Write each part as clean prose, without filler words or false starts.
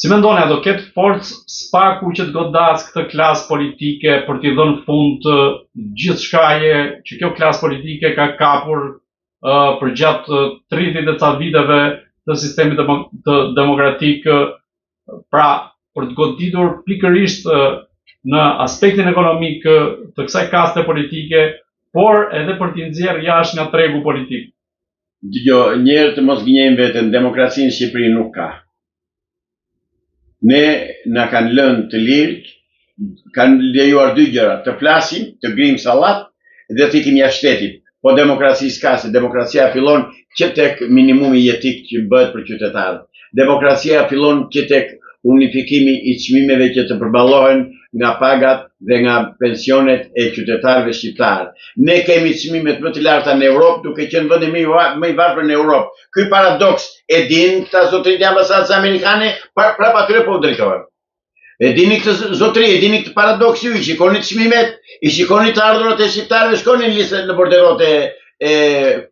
Si mendoni, a do ketë forcë SPAK-u që të godas këtë klasë politike për t'i dhënë fund gjithçkaje që kjo klasë politike ka kapur për gjatë 30 e ca viteve të sistemit demokratik, pra për të goditur pikërisht në aspektin ekonomik të kësaj kaste politike, por edhe për t'i nxjerrë jashtë nga tregu politik? Dgjoj, njerë të mos gënjejmë veten, demokracinë në Shqipëri nuk ka. Ne na kanë lënë të lirë, kanë lejuar dy gjëra, të flasim, të grim sallat dhe të ikim jashtë shtetit. Po demokraci s'ka, se demokracia fillon që tek minimumi jetik që bëhet për qytetarët. Demokracia fillon që tek unifikimi i çmimeve që të përballohen nga pagat dhe nga pensionet e qytetarëve shqiptarë. Ne kemi çmimet më të larta në Europë, duke qenë vendi më i varfër në Europë. Ky paradoks e din këta zotërit e ambasadës amerikane, prapë atyre po drejtohen. E dini këtë zotëri, e dini këtë paradoks ju, i shikoni çmimet, i shikoni të ardhurat e shqiptarëve, shkoni në listën në borderot e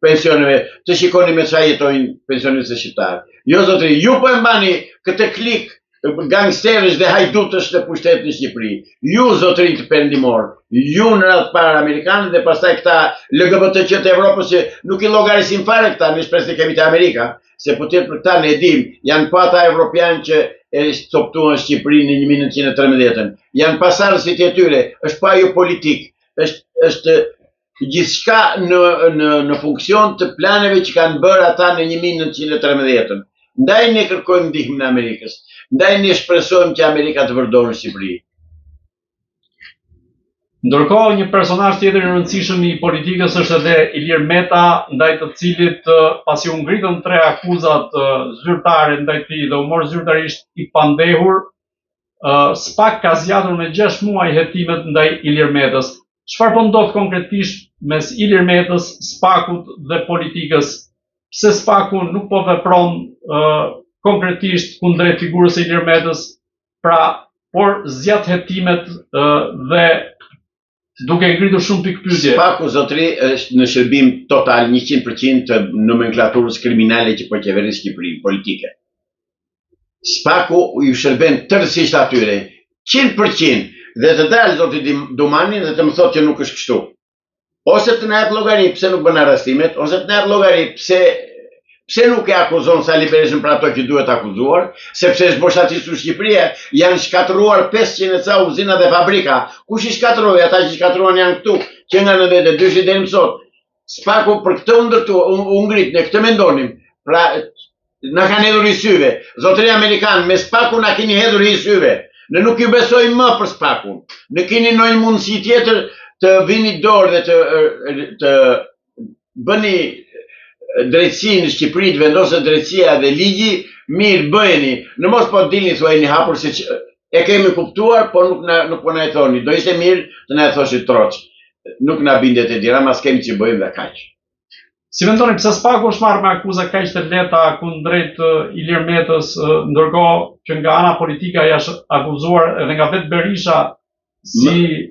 pensioneve, të shikoni me çfarë jetojnë pensionistët shqiptarë. Jo zotëri, ju po e mbani këtë klik gangsterësh dhe hajdutësh të pushtetit në Shqipëri. Ju zotëri të perëndimor, ju në radhë parë amerikanët dhe pastaj këta LGBT-q të Evropës që nuk i llogarisin fare këta, ne shpresoj kemi të Amerika, se po tjetë për këta ne dim, janë pa ata evropian që e coptuan Shqipërinë në 1913. Janë pasardhësit e tyre, është pa ju politik, është gjithçka në funksion të planeve që kanë bërë ata në 1913. Ndaj ne kërkojmë ndihmën e Amerikës. Ndaj ne shpresojmë që Amerika të vërdorë Shqipëri. Ndërkohë, një personazh tjetër i rëndësishëm i politikës është edhe Ilir Meta, ndaj të cilit pasi u ngritën 3 akuzat zyrtare ndaj tij dhe u mor zyrtarisht i pandehur, SPAK ka zgjatur me 6 muaj hetimet ndaj Ilir Metës. Çfarë po ndodh konkretisht mes Ilir Metës, SPAK-ut dhe politikës? Pse SPAK-u nuk po vepron konkretisht kundrejt figurës së Ilir Metës, por zgjat hetimet dhe duke ngritur shumë pikë pyetje. SPAK-u zotëri është në shërbim total 100% të nomenklaturës kriminale që po qeveris Shqipërinë politike. SPAK-u ju shërben tërësisht atyre 100% dhe të dalë zoti Dumani dhe të më thotë që nuk është kështu. Ose të na jep llogari pse nuk bën arrestimet, ose të na jep llogari pse nuk e akuzon Sali Berishën për ato që duhet akuzuar, sepse është boshatisur Shqipëria, janë shkatëruar 500 e ca uzina dhe fabrika. Kush i shkatëroi? Ata që shkatëruan janë këtu, që nga 92 deri më sot. SPAK-u për këtë u ngrit, ne këtë mendonim. Pra, na kanë hedhur i syve. Zotëri amerikan, me SPAK-u na keni hedhur i syve. Ne nuk ju besojmë më për SPAK-un. Ne keni ndonjë mundësi tjetër të vini dorë dhe të bëni drejtësi në Shqipëri, të vendosë drejtësia dhe ligji, mirë bëjeni. Në mos po dilni thuajeni hapur se e kemi kuptuar, por nuk po na e thoni. Do ishte mirë të na e thoshit troç. Nuk na bindet e dira, mas kemi që bëjmë dhe kaq. Si mendoni pse SPAK-u është marrë me akuza kaq të lehta kundrejt Ilir Metës, ndërkohë që nga ana politika është akuzuar edhe nga vetë Berisha si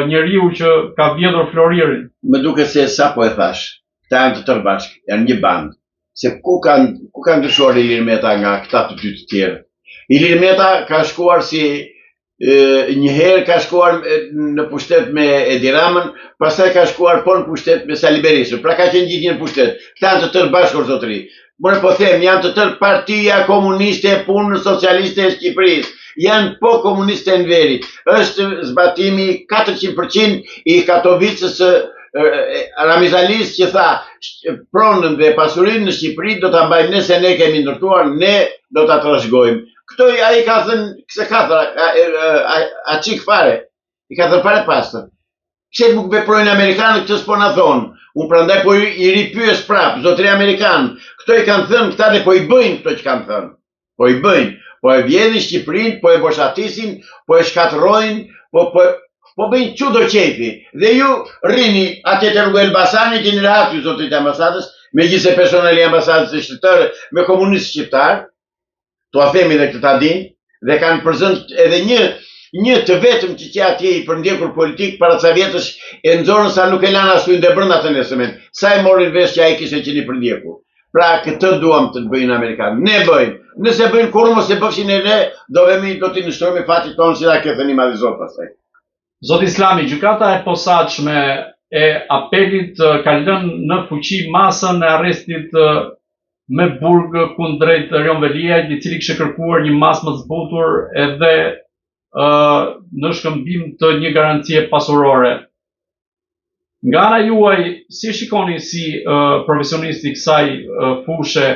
njeriu që ka vjedhur Floririn? Më duket se sa po e thash, këta janë të tërë bashkë, janë një bandë. Se ku kanë ndryshuar Ilir Meta nga këta të dy të tjerë? Ilir Meta ka shkuar si një herë ka shkuar në pushtet me Edi Ramën, pastaj ka shkuar po në pushtet me Sali Berishën. Pra ka qenë gjithë një pushtet. Këta janë të tërë bashkë zotëri. More po them, janë të tërë Partia Komuniste e Punës Socialiste e Shqipërisë. Janë po komuniste në veri. Është zbatimi 400% i Katovicës Ramizalis që tha pronën dhe pasurinë në Shqipëri do ta mbajmë ne se ne kemi ndërtuar, ne do ta trashëgojmë. Këto ai ka thënë se ka a çik fare. I ka thënë fare pastër. Pse nuk veprojnë amerikanët këtë s'po na thonë? Unë prandaj po i ripyes prapë, zotëri amerikan. Këto i kanë thënë këta dhe po i bëjnë këto që kanë thënë. Po i bëjnë. Po e vjedhin Shqipërinë, po e boshatisin, po e shkatërrojnë, po bëjnë çudo qefi. Dhe ju rrini atje te rruga Elbasani, keni rahat ju zotërit e ambasadës, megjithëse personeli i ambasadës së shtetërë me komunistë shqiptar, to a themi dhe këtë ta din, dhe kanë përzënë edhe një të vetëm që që atje i përndjekur politik para ca vjetësh e nxorën sa nuk e lanë ashtu ndë brenda të nesëmen. Sa e morin vesh që ai kishte qenë i përndjekur. Pra këtë duam të bëjnë Amerikanë. Ne bëjmë. Nëse bëjnë kur mos e bëfshin e ne, do t'i nështrojmë fatit tonë si da këtë një madhizot pastaj. Zoti Islami, gjykata e posaçme e apelit ka lënë në fuqi masën e arrestit me burg kundrejt Erion Veliajt, i cili kishte kërkuar një masë më zbutur edhe në shkëmbim të një garancie pasurore. Nga ana juaj, si shikoni si profesionisti kësaj fushë,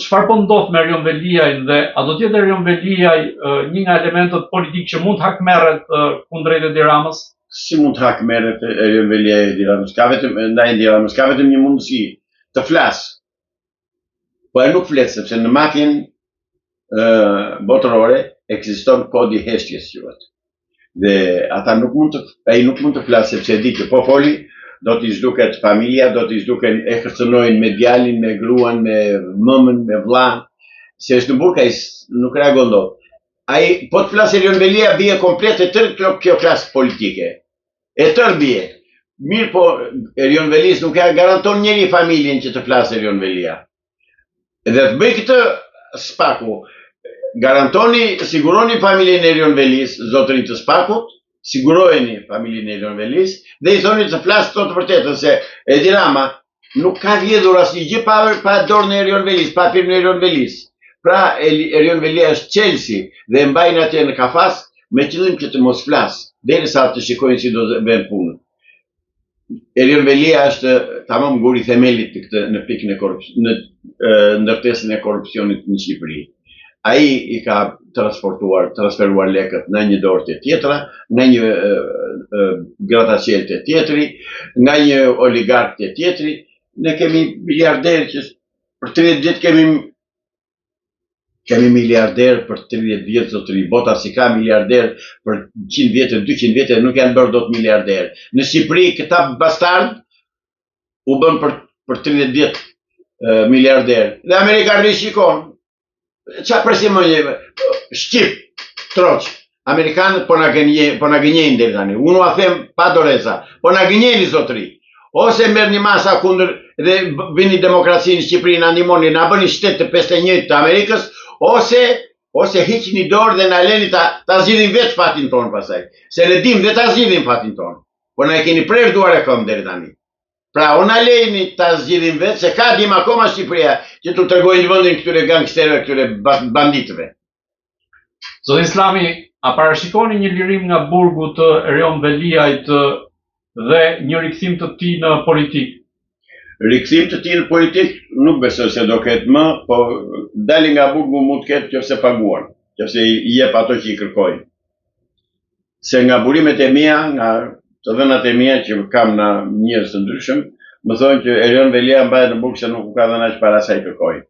çfarë po ndodh me Erion Veliajn dhe a do të jetë Erion Veliaj një nga elementët politikë që mund të hakmerret kundrejt Edi Ramës? Si mund të hakmerret Erion Veliaj Edi Ramës? Ka vetëm ndaj Edi Ramës, ka vetëm një mundësi të flasë. Po e nuk flet sepse në mafjen botërore ekziston kodi heshtjes quhet. Dhe ata nuk mund të flasë sepse e di që po foli do t'i zhduket familja, do t'i zhduken e kërcënojnë me djalin, me gruan, me mëmën, me vllain. Se është në burg ai nuk reagon dot. Ai po të flasë Erion Velia bie komplet e tërë kjo klasë politike. E tërë bie. Mirë po Erion Velis nuk e garanton njëri familjen që të flasë Erion Velia. Dhe të bëj këtë Spaku, garantoni, siguroni familjen e Erion Velis, zotërin të Spakut, sigurojeni familjen e Erion Velis, dhe i thoni të flasë të vërtetën, se Edi Rama nuk ka vjedhur asnjë gjë pa dorën e Erion Velis, pa firmën e Erion Velis. Pra, Erion Velia është Chelsea dhe e mbajnë atje në kafas me qëllim që të mos flasë, derisa të shikojnë si do të bëjnë punën. Erion Velia është tamam nguri themelit në pikën në ndërtesën e korrupsionit në Shqipëri. Ai i ka transferuar lekët në një dorë të tjetra, në një grataciel të tjetri, nga një oligark të tjetri. Ne kemi miliarderë që për 30 vjet kemi miliarderë për 30 vjet, zotëri. Bota si ka miliarderë për 100 vjetë, 200 vjetë, nuk janë bërë dot miliarderë. Në Shqipëri këta bastard u bën për 30 vjet miliarderë. Dhe Amerika rishikon. Qa presimojnë? Shqip, troq. Amerikanët po na gënjejnë deri tani. Unë a them pa doreza. Po na gënjejnë zotëri. Ose merr një masa kundër dhe vini demokraci në Shqipëri, na ndihmoni, na bëni shtet të 51 të Amerikës, ose hiqni dorë dhe na leni ta zgjidhim vetë fatin tonë pastaj. Se ne dim dhe ta zgjidhim fatin tonë. Po na e keni prerë duar e këmbë deri tani. Pra, na lejni ta zgjidhim vetë, se ka dim akoma Shqipëria që t'u tregojnë vendin këtyre gangsterëve, këtyre banditëve. Zoti Islami, a parashikoni një lirim nga burgu të Erion Veliajt dhe një rikthim të tij në politikë? Rikthim të tij në politikë nuk besoj se do ketë më, po dali nga burgu mund të ketë nëse paguan, nëse i jep ato që i kërkojnë. Se nga burimet e mia, nga të dhënat e mia që kam në njerëz të ndryshëm, më thonë që Erion Velia mbahet në burg se nuk u ka dhënë as para sa i kërkojnë.